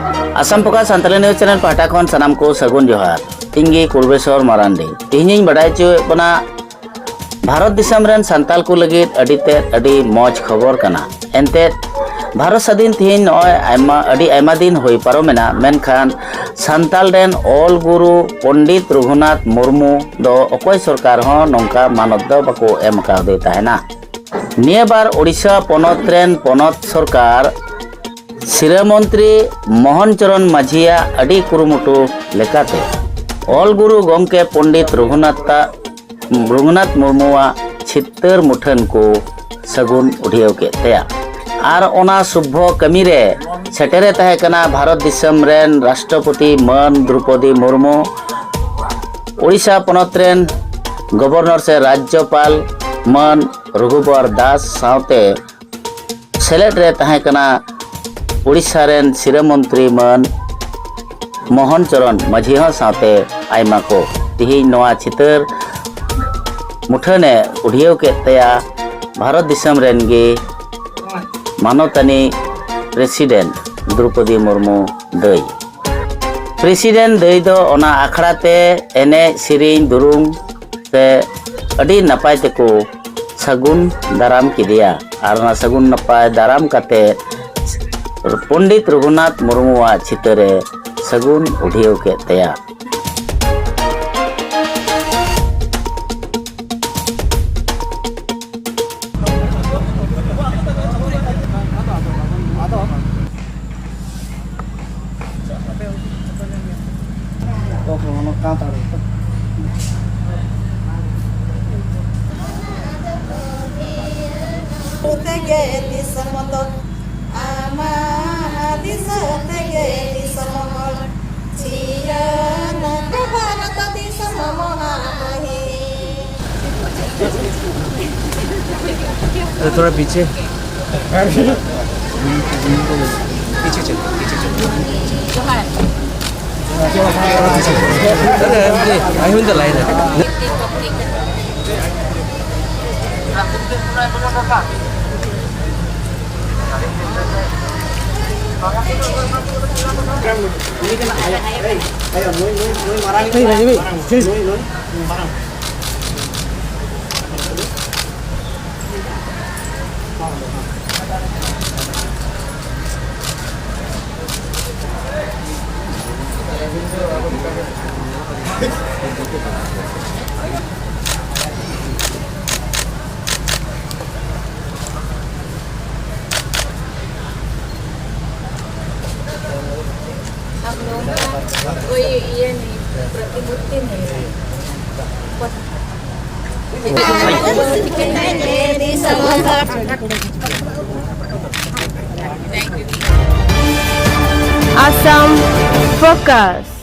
आसाम फोका Santali news channel पाटा खन सानाम को सगुन जोहार इंगी कुलबेश्वर मारांडी तिहिनिं बडाय चोना भारत दिसम रेन सानताल को लगित अडी मौज खबर कना एनते भारत स्वाधीन तिहिन नय आयमा दिन हुई पारोमेना मेनखान सानताल रेन ऑल गुरु पंडित रघुनाथ मुर्मू दो अकोय सरकार हो नोंका मानद दो बाको एम कादे ताहेना निया बार ओडिशा पनत रेन पनत सरकार सिरा मंत्री मोहन चरण माझिया अडी कुरुमुटु लेकाते ऑल गुरु गंके पंडित रघुनाथ मुर्मुआ छितर मुठन को सगुन उठियाव केतेया आर ओना शुभ कमी रे सेटेरे तहे कना भारत दिसम रेन राष्ट्रपति मान द्रौपदी मुर्मू ओडिशा पनत रेन गवर्नर से राज्यपाल मान रघुबर दास सावते सेलेट रे तहे कना ओडिशा रेन सिरा मंत्री मान मोहन चरण माझी सावते आयमा को तिहिन नोआ छितर मुठने उड़ियाव केतेया भारत दिसम रेन गे मानवतानी प्रेसिडेंट द्रौपदी मुर्मू दई प्रेसिडेंट दई दो ओना आखड़ाते एने सिरिंग दुरुंग से अडी नपाय तेको सगुन दाराम किदिया आर ना सगुन नपाय दाराम काते पंडित रघुनाथ मुर्मुआ छितरे सगुन उड़ियाव केतेया थोड़ा पीछे पीछे चलो आई हूँ तो लाइन कोई ये नहीं प्रतिमूर्ति नहीं Assam Focus.